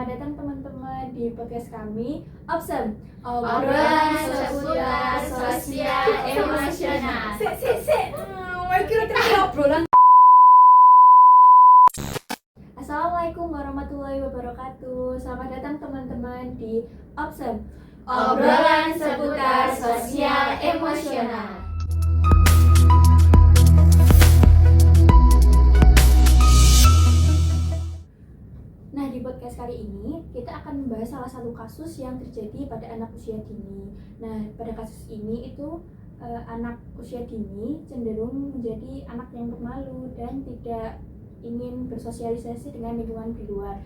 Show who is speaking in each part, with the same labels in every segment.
Speaker 1: Selamat datang teman-teman di podcast kami Obsem,
Speaker 2: Obrolan seputar sosial emosional.
Speaker 1: Kira-kira obrolan. Assalamualaikum warahmatullahi wabarakatuh. Selamat datang teman-teman di Obsem,
Speaker 2: Obrolan seputar sosial emosional.
Speaker 1: Nah, di podcast kali ini kita akan membahas salah satu kasus yang terjadi pada anak usia dini. Nah, pada kasus ini itu anak usia dini cenderung menjadi anak yang pemalu dan tidak ingin bersosialisasi dengan lingkungan di luar,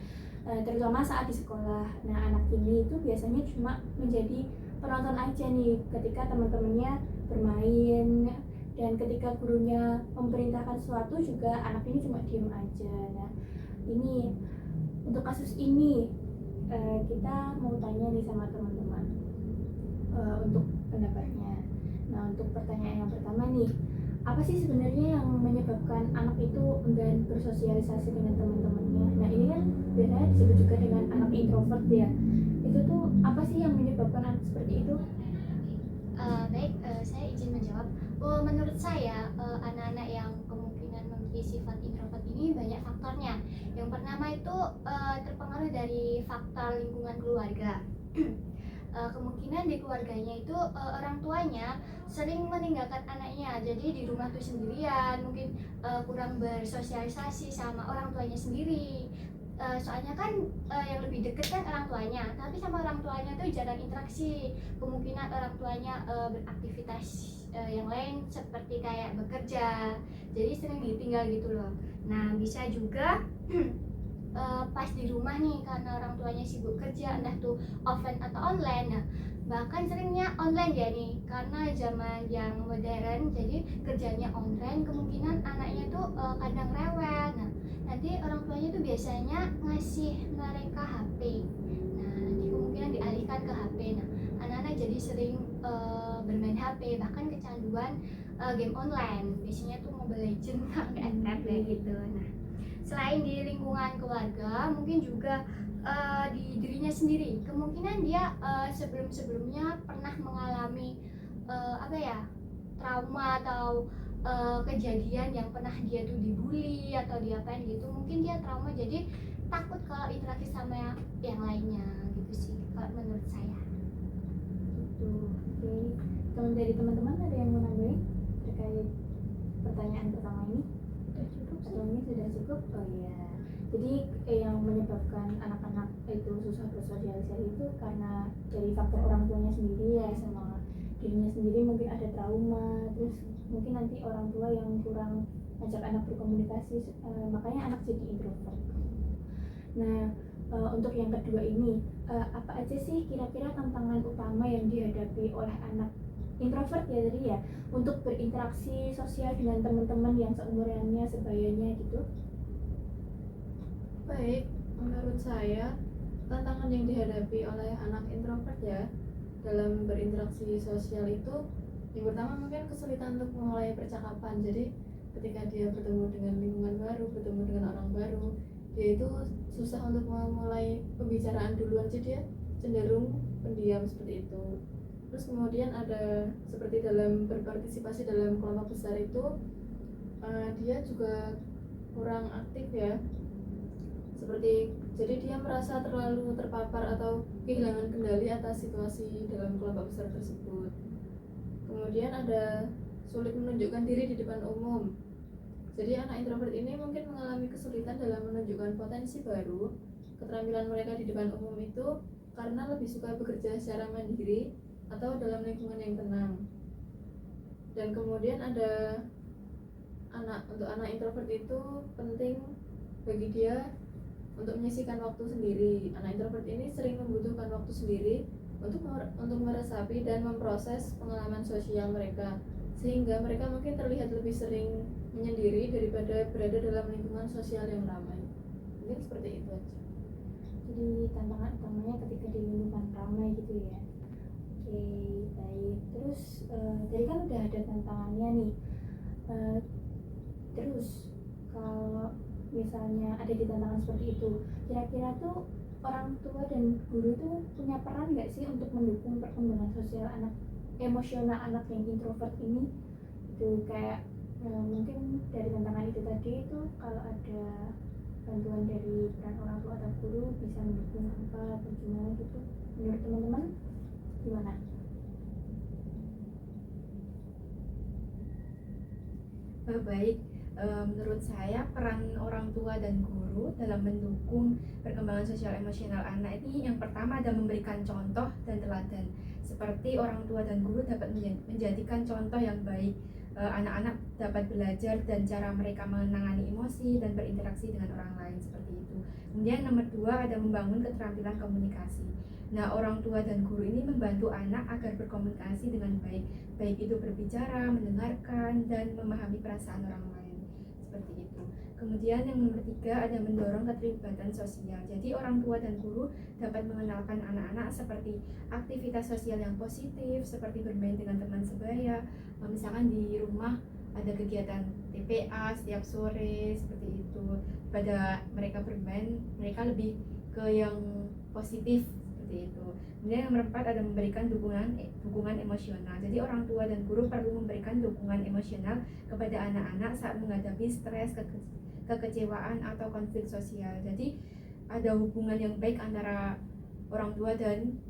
Speaker 1: terutama saat di sekolah. Nah, anak ini itu biasanya cuma menjadi penonton aja nih ketika teman-temannya bermain, dan ketika gurunya memerintahkan sesuatu juga anak ini cuma diem aja. Nah, ini untuk kasus ini kita mau tanya nih sama teman-teman untuk pendapatnya. Nah, untuk pertanyaan yang pertama nih, apa sih sebenarnya yang menyebabkan anak itu enggan bersosialisasi dengan teman-temannya? Nah, ini kan biasanya disebut juga dengan anak introvert ya. Itu tuh apa sih yang menyebabkan anak seperti itu?
Speaker 2: Baik, saya izin menjawab. Menurut saya, anak-anak yang kemungkinan memiliki sifat introvert ini banyak faktornya. Yang pertama itu terpengaruh dari faktor lingkungan keluarga. Kemungkinan di keluarganya itu orang tuanya sering meninggalkan anaknya, jadi di rumah tuh sendirian, mungkin kurang bersosialisasi sama orang tuanya sendiri. Soalnya kan yang lebih deket kan orang tuanya, tapi sama orang tuanya tuh jarang interaksi. Kemungkinan orang tuanya beraktivitas yang lain seperti kayak bekerja, jadi sering ditinggal gitu loh. Nah, bisa juga pas di rumah nih karena orang tuanya sibuk kerja, entah tuh offline atau online. Nah, bahkan seringnya online ya nih, karena zaman yang modern jadi kerjanya online, kemungkinan anaknya tuh kadang rewel. Nah, nanti orang tuanya tuh biasanya ngasih mereka HP. Nah, nanti kemungkinan dialihkan ke HP. Nah, anak-anak jadi sering bermain HP, bahkan kecanduan game online. Biasanya tuh Mobile Legends kayak gitu. Nah, selain di lingkungan keluarga, mungkin juga di dirinya sendiri. Kemungkinan dia sebelum-sebelumnya pernah mengalami trauma atau kejadian yang pernah dia tuh dibully atau diapain gitu. Mungkin dia trauma, jadi takut kalau interaksi sama yang lainnya gitu sih kalau menurut saya.
Speaker 1: Gitu. Oke. Dari teman-teman ada yang mau nambahin terkait pertanyaan pertama ini? Sebelumnya sudah cukup. Oh iya. Jadi yang menyebabkan anak-anak itu susah bersosialisasi itu karena dari faktor orang tuanya sendiri ya, sama dirinya sendiri mungkin ada trauma, terus mungkin nanti orang tua yang kurang ngajak anak berkomunikasi, makanya anak jadi introvert. Nah, untuk yang kedua ini, apa aja sih kira-kira tantangan utama yang dihadapi oleh anak introvert ya tadi ya, untuk berinteraksi sosial dengan teman-teman yang seumurannya, sebayanya gitu?
Speaker 3: Baik, menurut saya tantangan yang dihadapi oleh anak introvert ya dalam berinteraksi sosial itu, yang pertama mungkin kesulitan untuk memulai percakapan. Jadi ketika dia bertemu dengan lingkungan baru, bertemu dengan orang baru, dia itu susah untuk memulai pembicaraan duluan, jadi dia cenderung pendiam seperti itu. Terus kemudian ada seperti dalam berpartisipasi dalam kelompok besar itu, dia juga kurang aktif ya, seperti jadi dia merasa terlalu terpapar atau kehilangan kendali atas situasi dalam kelompok besar tersebut. Kemudian ada sulit menunjukkan diri di depan umum. Jadi anak introvert ini mungkin mengalami kesulitan dalam menunjukkan potensi baru. Keterampilan mereka di depan umum itu karena lebih suka bekerja secara mandiri atau dalam lingkungan yang tenang. Dan kemudian ada untuk anak introvert itu penting bagi dia untuk menyisihkan waktu sendiri. Anak introvert ini sering membutuhkan waktu sendiri untuk meresapi dan memproses pengalaman sosial mereka, sehingga mereka mungkin terlihat lebih sering menyendiri daripada berada dalam lingkungan sosial yang ramai. Mungkin seperti itu aja.
Speaker 1: Jadi tantangan utamanya ketika di lingkungan ramai gitu ya. Oke, baik. Terus tadi kan udah ada tantangannya nih. Terus kalau misalnya ada di tantangan seperti itu, kira-kira tuh orang tua dan guru itu punya peran nggak sih untuk mendukung perkembangan sosial anak, emosional anak yang introvert ini? Itu kayak mungkin dari tantangan itu tadi itu kalau ada bantuan dari peran orang tua atau guru bisa mendukung apa atau gimana gitu, menurut teman-teman gimana?
Speaker 4: Baik, menurut saya peran orang tua dan guru dalam mendukung perkembangan sosial emosional anak ini yang pertama adalah memberikan contoh dan teladan. Seperti orang tua dan guru dapat menjadikan contoh yang baik. Anak-anak dapat belajar dan cara mereka menangani emosi dan berinteraksi dengan orang lain seperti itu. Kemudian nomor 2 ada membangun keterampilan komunikasi. Nah, orang tua dan guru ini membantu anak agar berkomunikasi dengan baik, baik itu berbicara, mendengarkan, dan memahami perasaan orang lain seperti itu. Kemudian yang nomor 3 ada mendorong keterlibatan sosial. Jadi orang tua dan guru dapat mengenalkan anak-anak seperti aktivitas sosial yang positif, seperti bermain dengan teman sebaya. Misalkan di rumah ada kegiatan TPA setiap sore seperti itu. Pada mereka bermain, mereka lebih ke yang positif seperti itu. Kemudian yang nomor 4 ada memberikan dukungan emosional. Jadi orang tua dan guru perlu memberikan dukungan emosional kepada anak-anak saat menghadapi stres, kekecewaan atau konflik sosial. Jadi ada hubungan yang baik antara orang tua dan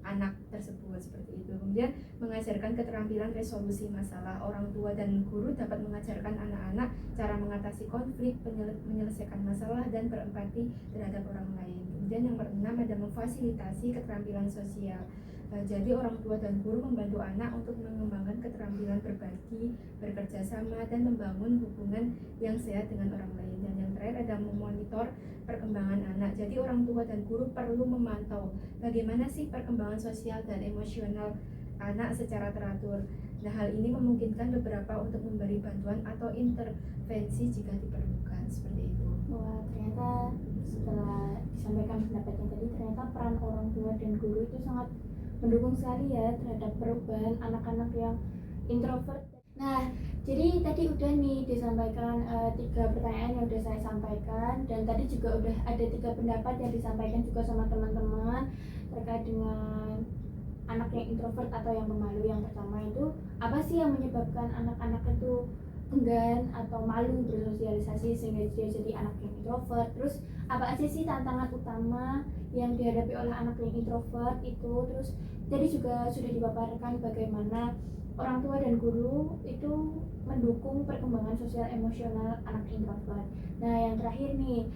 Speaker 4: anak tersebut seperti itu. Kemudian mengajarkan keterampilan resolusi masalah. Orang tua dan guru dapat mengajarkan anak-anak cara mengatasi konflik, menyelesaikan masalah, dan berempati terhadap orang lain. Kemudian yang ke-6 ada memfasilitasi keterampilan sosial. Jadi orang tua dan guru membantu anak untuk mengembangkan keterampilan berbagi, bekerja sama, dan membangun hubungan yang sehat dengan orang lain. Dan yang terakhir ada memonitor perkembangan anak. Jadi orang tua dan guru perlu memantau bagaimana sih perkembangan sosial dan emosional anak secara teratur. Nah, hal ini memungkinkan beberapa untuk memberi bantuan atau intervensi jika diperlukan seperti itu.
Speaker 1: Wah, ternyata setelah disampaikan pendapatnya tadi, ternyata peran orang tua dan guru itu sangat mendukung sekali ya terhadap perubahan anak-anak yang introvert. Nah, jadi tadi udah nih disampaikan 3 pertanyaan yang udah saya sampaikan, dan tadi juga udah ada 3 pendapat yang disampaikan juga sama teman-teman terkait dengan anak yang introvert atau yang pemalu. Yang pertama itu apa sih yang menyebabkan anak-anak itu enggan atau malu bersosialisasi sehingga dia jadi anak yang introvert. Terus apa aja sih tantangan utama yang dihadapi oleh anak yang introvert itu. Terus tadi juga sudah dipaparkan bagaimana orang tua dan guru itu mendukung perkembangan sosial emosional anak introvert. Nah, yang terakhir nih,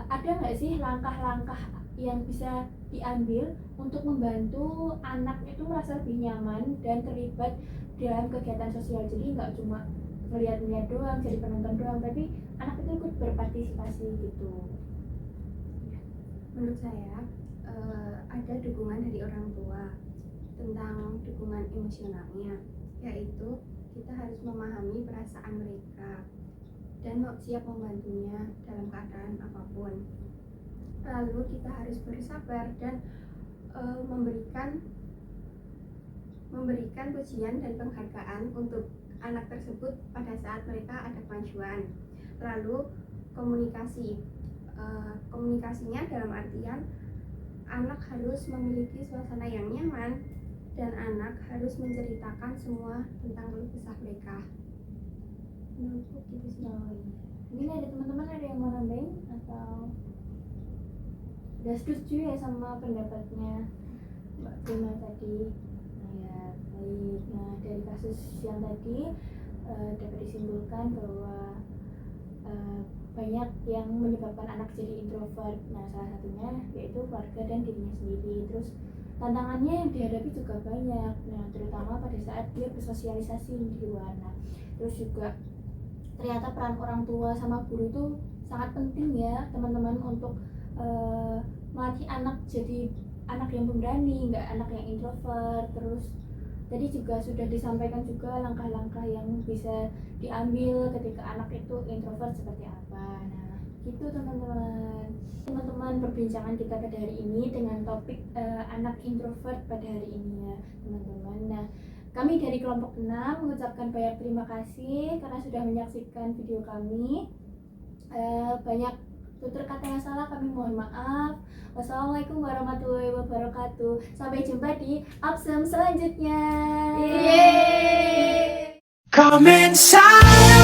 Speaker 1: ada nggak sih langkah-langkah yang bisa diambil untuk membantu anak itu merasa lebih nyaman dan terlibat dalam kegiatan sosial? Jadi nggak cuma melihat-lihat doang, jadi penonton doang, tapi anak itu ikut berpartisipasi gitu.
Speaker 5: Menurut saya ada dukungan dari orang tua tentang dukungan emosionalnya, yaitu kita harus memahami perasaan mereka dan siap membantunya dalam keadaan apapun. Lalu kita harus bersabar dan memberikan pujian dan penghargaan untuk anak tersebut pada saat mereka ada kemajuan. Lalu komunikasinya dalam artian anak harus memiliki suasana yang nyaman dan anak harus menceritakan semua tentang keluh kesah mereka. Menurutku gitu sih.
Speaker 1: Mungkin ada teman-teman ada yang mau nambahin atau udah setuju ya sama pendapatnya Mbak Prima tadi? Nah ya, baik. Nah, dari kasus yang tadi dapat disimpulkan bahwa banyak yang menyebabkan anak jadi introvert. Nah, salah satunya yaitu keluarga dan dirinya sendiri. Terus tantangannya yang dihadapi juga banyak. Nah, terutama pada saat dia bersosialisasi di luar. Nah, terus juga ternyata peran orang tua sama guru itu sangat penting ya teman-teman untuk melatih anak jadi anak yang pemberani, nggak anak yang introvert. Terus tadi juga sudah disampaikan juga langkah-langkah yang bisa diambil ketika anak itu introvert seperti apa. Nah, gitu teman-teman perbincangan kita pada hari ini dengan topik anak introvert pada hari ini ya teman-teman. Nah, kami dari kelompok 6 mengucapkan banyak terima kasih karena sudah menyaksikan video kami. Banyak tutur kata yang salah kami mohon maaf. Wassalamualaikum warahmatullahi wabarakatuh. Sampai jumpa di absen selanjutnya.
Speaker 4: Yeay.
Speaker 6: Come inside.